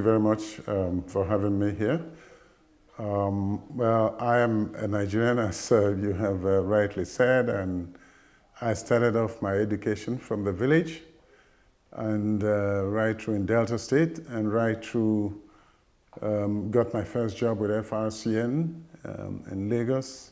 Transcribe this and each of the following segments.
you very much for having me here. Well, I am a Nigerian, as you have rightly said, and I started off my education from the village and right through in Delta State and right through got my first job with FRCN in Lagos,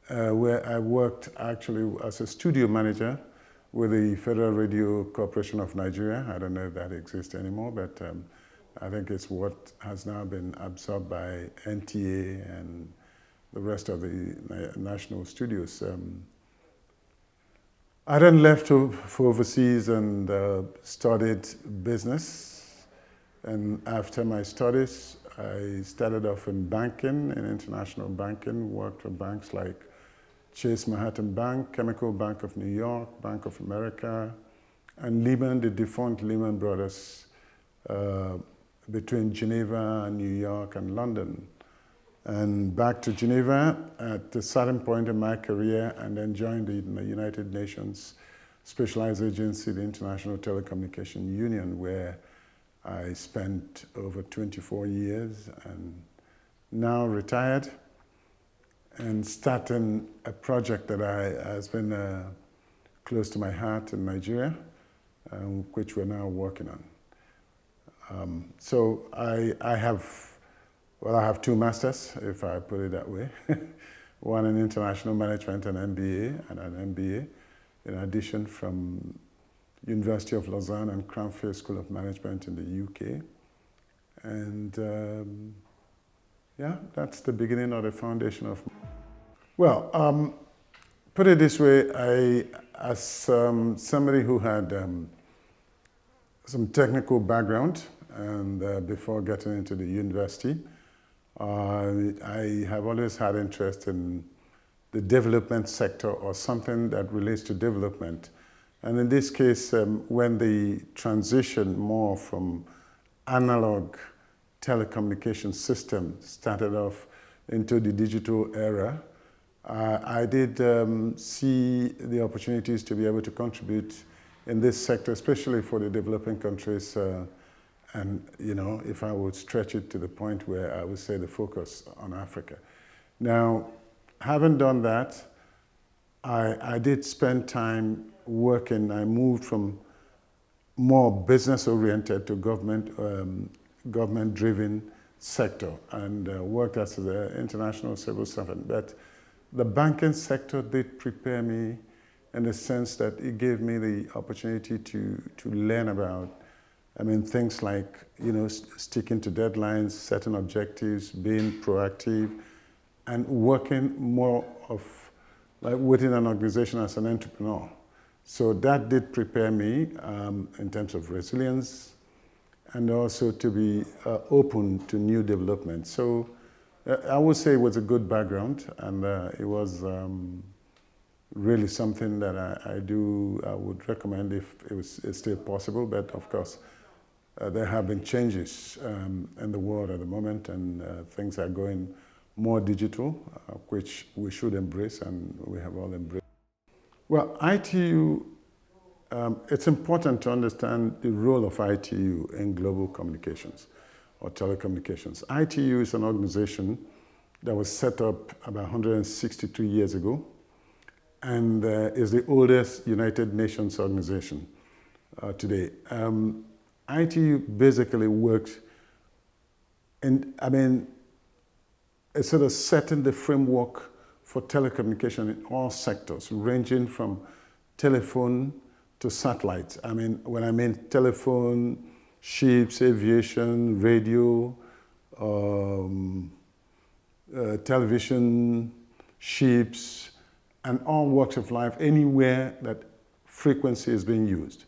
where I worked actually as a studio manager with the Federal Radio Corporation of Nigeria. I don't know if that exists anymore, but I think it's what has now been absorbed by NTA and the rest of the national studios. I then left for overseas and studied business. And after my studies, I started off in banking, in international banking, worked for banks like Chase Manhattan Bank, Chemical Bank of New York, Bank of America, and Lehman, the defunct Lehman Brothers, between Geneva, New York, and London. And back to Geneva at a certain point in my career, and then joined the United Nations Specialized Agency, the International Telecommunication Union, where I spent over 24 years and now retired and starting a project that has been close to my heart in Nigeria, which we're now working on. So I have two masters, if I put it that way. One in international management, an MBA, and an MBA, in addition from University of Lausanne and Cranfield School of Management in the UK. And yeah, that's the beginning or the foundation of. Well, put it this way, as somebody who had some technical background, and before getting into the university, I have always had interest in the development sector or something that relates to development. And in this case, when the transition more from analog telecommunication system started off into the digital era, I did see the opportunities to be able to contribute in this sector, especially for the developing countries. And, you know, if I would stretch it to the point where I would say the focus on Africa. Now, having done that, I did spend time working. I moved from more business-oriented to government-driven sector and worked as an international civil servant. But the banking sector did prepare me in the sense that it gave me the opportunity to learn about, things like, sticking to deadlines, setting objectives, being proactive, and working more of like within an organization as an entrepreneur. So that did prepare me in terms of resilience and also to be open to new developments. So I would say it was a good background, and it was really something that I would recommend if it's still possible. But of course, there have been changes in the world at the moment, and things are going more digital, which we should embrace, and we have all embraced. Well, ITU, it's important to understand the role of ITU in global communications or telecommunications. ITU is an organization that was set up about 162 years ago and is the oldest United Nations organization today. ITU basically works it's sort of setting the framework for telecommunication in all sectors, ranging from telephone to satellite. When I mean telephone, ships, aviation, radio, television, ships, and all walks of life, anywhere that frequency is being used.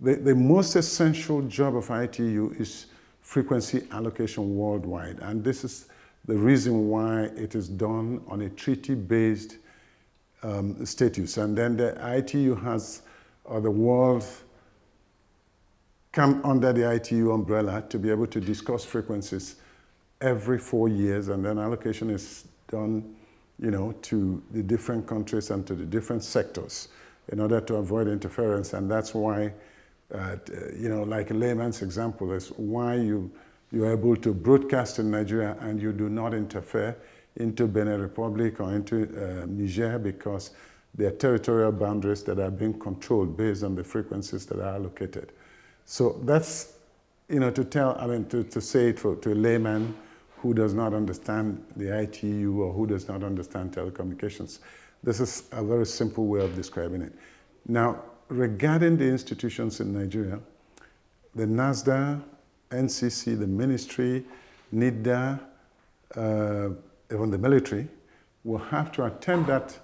The most essential job of ITU is frequency allocation worldwide, and this is the reason why it is done on a treaty-based status. And then the ITU has, or the world come under the ITU umbrella to be able to discuss frequencies every 4 years, and then allocation is done, to the different countries and to the different sectors in order to avoid interference. And that's why, like a layman's example is why you You are able to broadcast in Nigeria and you do not interfere into Benin Republic or into Niger, because there are territorial boundaries that are being controlled based on the frequencies that are allocated. So that's, to say it to a layman who does not understand the ITU or who does not understand telecommunications. This is a very simple way of describing it. Now, regarding the institutions in Nigeria, the NASDA, NCC, the ministry, NIDA, even the military, will have to attend that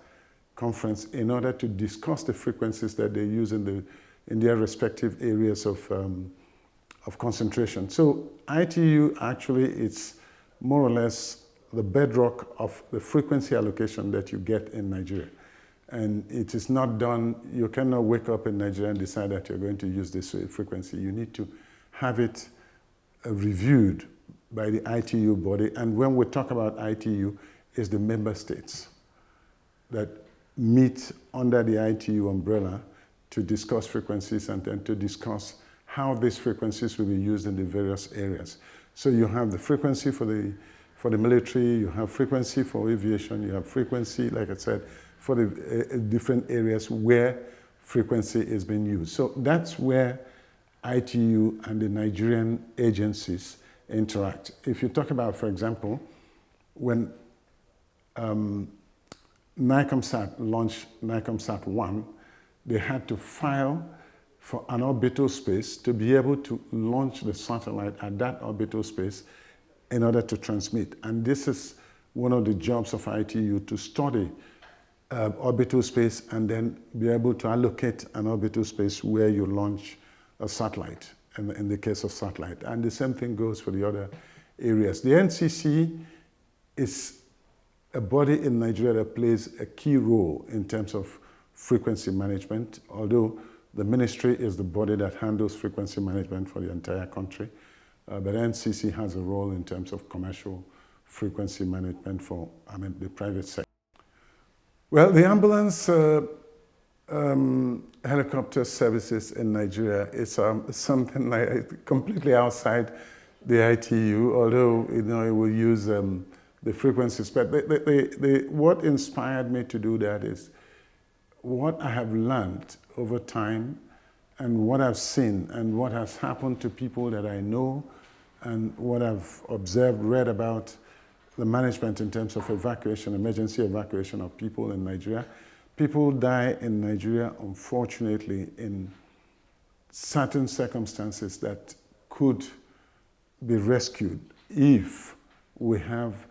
conference in order to discuss the frequencies that they use in their respective areas of concentration. So ITU actually, it's more or less the bedrock of the frequency allocation that you get in Nigeria. And it is not done, you cannot wake up in Nigeria and decide that you're going to use this frequency. You need to have it reviewed by the ITU body. And when we talk about ITU, it's the member states that meet under the ITU umbrella to discuss frequencies and then to discuss how these frequencies will be used in the various areas. So you have the frequency for the military, you have frequency for aviation, you have frequency, like I said, for the different areas where frequency is being used. So that's where ITU and the Nigerian agencies interact. If you talk about, for example, when NICOMSAT launched NICOMSAT 1, they had to file for an orbital space to be able to launch the satellite at that orbital space in order to transmit. And this is one of the jobs of ITU, to study orbital space and then be able to allocate an orbital space where you launch a satellite, in the case of satellite. And the same thing goes for the other areas. The NCC is a body in Nigeria that plays a key role in terms of frequency management, although the ministry is the body that handles frequency management for the entire country. But NCC has a role in terms of commercial frequency management for, the private sector. Well, the ambulance helicopter services in Nigeria is something like completely outside the ITU, although it will use the frequencies. But what inspired me to do that is what I have learned over time and what I've seen and what has happened to people that I know and what I've observed, read about the management in terms of evacuation, emergency evacuation of people in Nigeria. People die in Nigeria, unfortunately, in certain circumstances that could be rescued if we have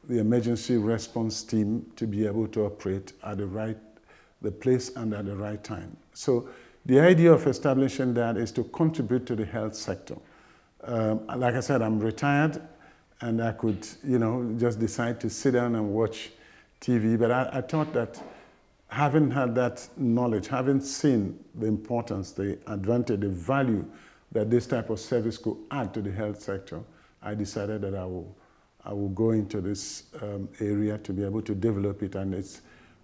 the emergency response team to be able to operate at the place and at the right time. So the idea of establishing that is to contribute to the health sector. Like I said, I'm retired and I could, just decide to sit down and watch TV, but I thought that having had that knowledge, having seen the importance, the advantage, the value that this type of service could add to the health sector, I decided that I will go into this area to be able to develop it. And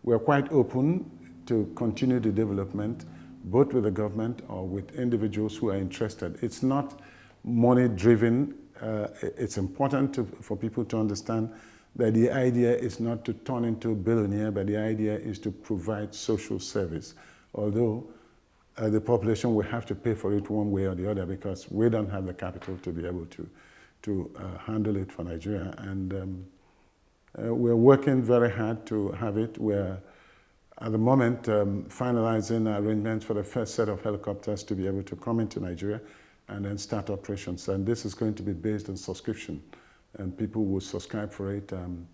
we're quite open to continue the development, both with the government or with individuals who are interested. It's not money-driven. It's important for people to understand that the idea is not to turn into a billionaire, but the idea is to provide social service. Although the population will have to pay for it one way or the other, because we don't have the capital to be able to handle it for Nigeria. And we're working very hard to have it. We're at the moment finalizing arrangements for the first set of helicopters to be able to come into Nigeria and then start operations. And this is going to be based on subscription, and people will subscribe for it. And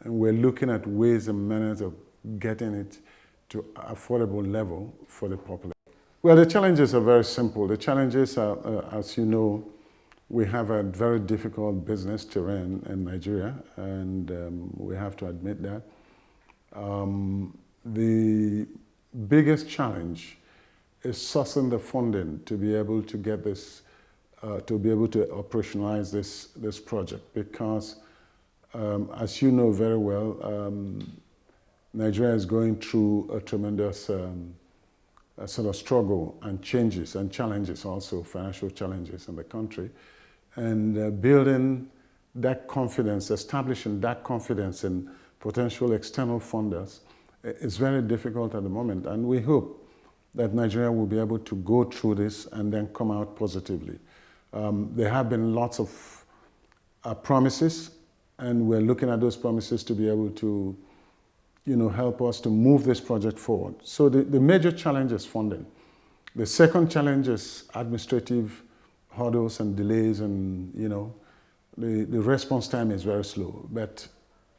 we're looking at ways and manners of getting it to affordable level for the population. Well, the challenges are very simple. The challenges are, as you know, we have a very difficult business terrain in Nigeria, and we have to admit that. The biggest challenge is sourcing the funding to be able to get this, to be able to operationalize this project, because as you know very well, Nigeria is going through a tremendous sort of struggle and changes and challenges also, financial challenges in the country. and building that confidence, establishing that confidence in potential external funders is very difficult at the moment. And we hope that Nigeria will be able to go through this and then come out positively. There have been lots of promises, and we're looking at those promises to be able to, help us to move this project forward. So the major challenge is funding. The second challenge is administrative hurdles and delays, and the response time is very slow. But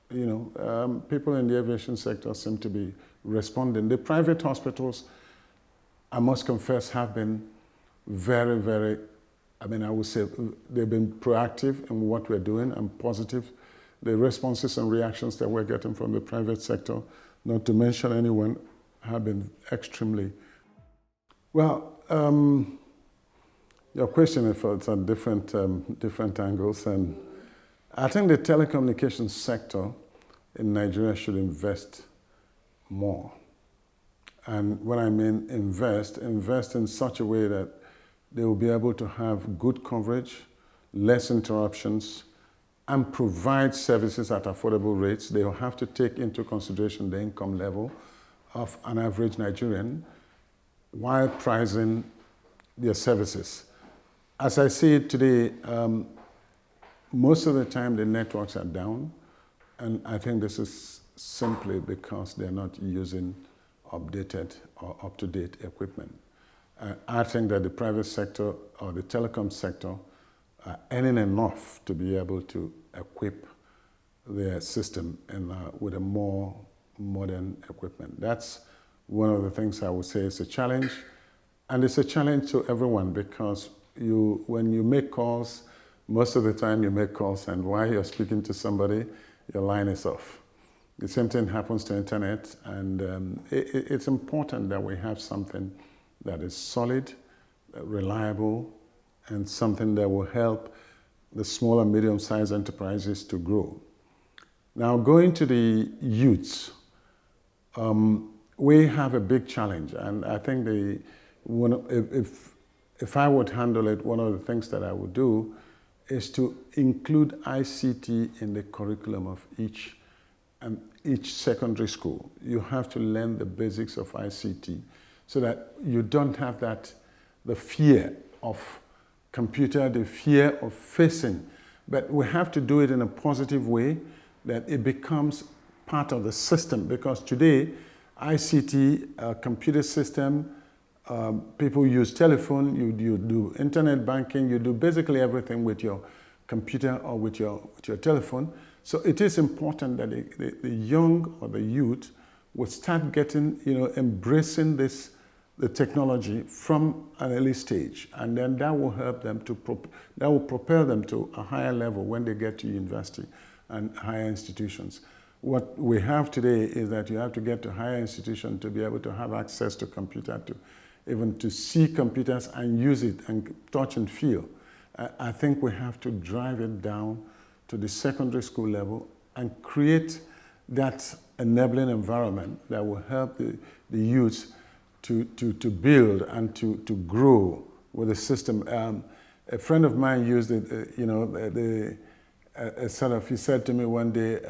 people in the aviation sector seem to be responding. The private hospitals, I must confess, have been very, very, I would say they've been proactive in what we're doing and positive. The responses and reactions that we're getting from the private sector, not to mention anyone, have been extremely. Well, your question is on different angles, and I think the telecommunications sector in Nigeria should invest more. And when I mean invest in such a way that they will be able to have good coverage, less interruptions, and provide services at affordable rates. They will have to take into consideration the income level of an average Nigerian while pricing their services. As I see it today, most of the time the networks are down, and I think this is simply because they're not using updated or up-to-date equipment. I think that the private sector or the telecom sector are earning enough to be able to equip their system with a more modern equipment. That's one of the things I would say is a challenge. And it's a challenge to everyone, because when you make calls, most of the time you make calls, and while you're speaking to somebody, your line is off. The same thing happens to internet, and it's important that we have something that is solid, reliable, and something that will help the small and medium-sized enterprises to grow. Now, going to the youths, we have a big challenge, and I think if I would handle it, one of the things that I would do is to include ICT in the curriculum of each secondary school. You have to learn the basics of ICT so that you don't have the fear of computer, the fear of facing. But we have to do it in a positive way, that it becomes part of the system. Because today, ICT, computer system, people use telephone, you do internet banking, you do basically everything with your computer or with your telephone. So it is important that the young or the youth would start getting, embracing the technology from an early stage, and then that will help them that will propel them to a higher level when they get to university and higher institutions. What we have today is that you have to get to higher institutions to be able to have access to computer, even to see computers and use it and touch and feel. I think we have to drive it down to the secondary school level and create that enabling environment that will help the youth to build and to grow with the system. A friend of mine used it, he said to me one day,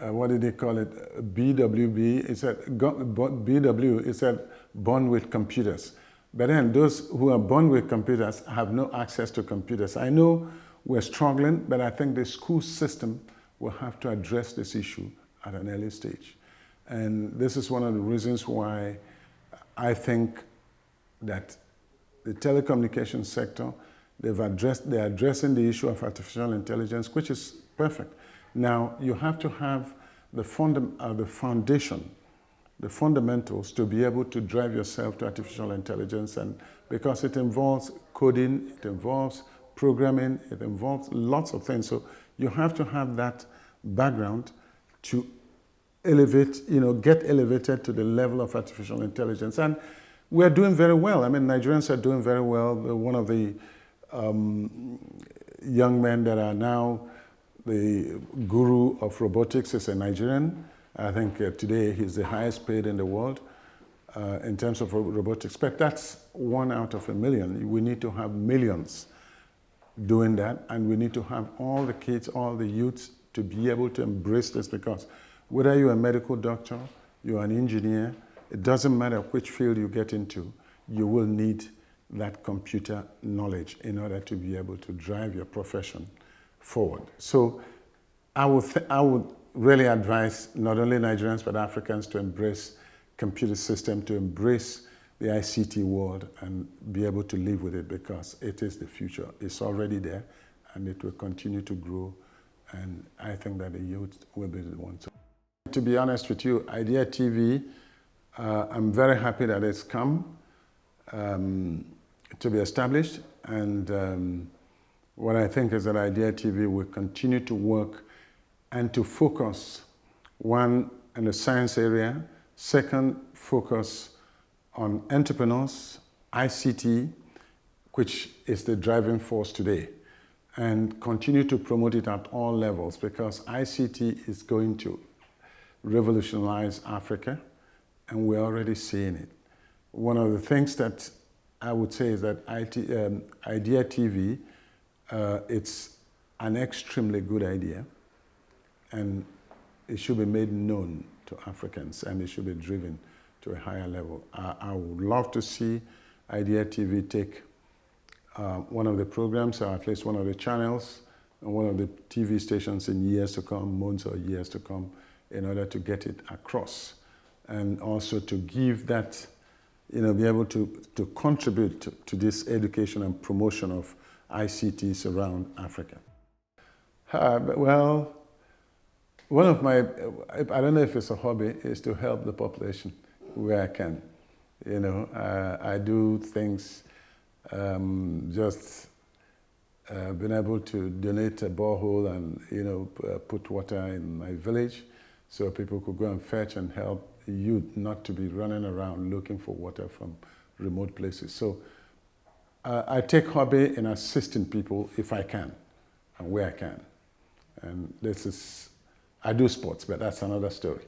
what did he call it? BWB. He said, BW, he said, born with computers. But then those who are born with computers have no access to computers. I know we're struggling, but I think the school system will have to address this issue at an early stage. And this is one of the reasons why I think that the telecommunications sector, they're addressing the issue of artificial intelligence, which is perfect. Now, you have to have the foundation, the fundamentals to be able to drive yourself to artificial intelligence, and because it involves coding, it involves programming, it involves lots of things. So you have to have that background to elevate, get elevated to the level of artificial intelligence. And we're doing very well. Nigerians are doing very well. One of the young men that are now the guru of robotics is a Nigerian. I think today he's the highest paid in the world in terms of robotics. But that's 1 out of 1 million. We need to have millions. doing that, and we need to have all the kids, all the youths to be able to embrace this, because whether you're a medical doctor, you're an engineer, it doesn't matter which field you get into, you will need that computer knowledge in order to be able to drive your profession forward. So I would really advise not only Nigerians but Africans to embrace computer system, to embrace the ICT world and be able to live with it, because it is the future. It's already there and it will continue to grow, and I think that the youth will be the ones. To be honest with you, Ijeh TV, I'm very happy that it's come to be established, and what I think is that Ijeh TV will continue to work and to focus, one, in the science area, second, focus on entrepreneurs, ICT, which is the driving force today, and continue to promote it at all levels, because ICT is going to revolutionize Africa, and we're already seeing it. One of the things that I would say is that Ijeh TV, it's an extremely good idea, and it should be made known to Africans, and it should be driven to a higher level. I would love to see Ijeh TV take one of the programs, or at least one of the channels, and one of the TV stations in years to come, months or years to come, in order to get it across, and also to give that, be able to contribute to this education and promotion of ICTs around Africa. Well, one of my, I don't know if it's a hobby, is to help the population where I can. I do things, just been able to donate a borehole and, put water in my village so people could go and fetch and help youth not to be running around looking for water from remote places. So I take hobby in assisting people if I can and where I can. And I do sports, but that's another story.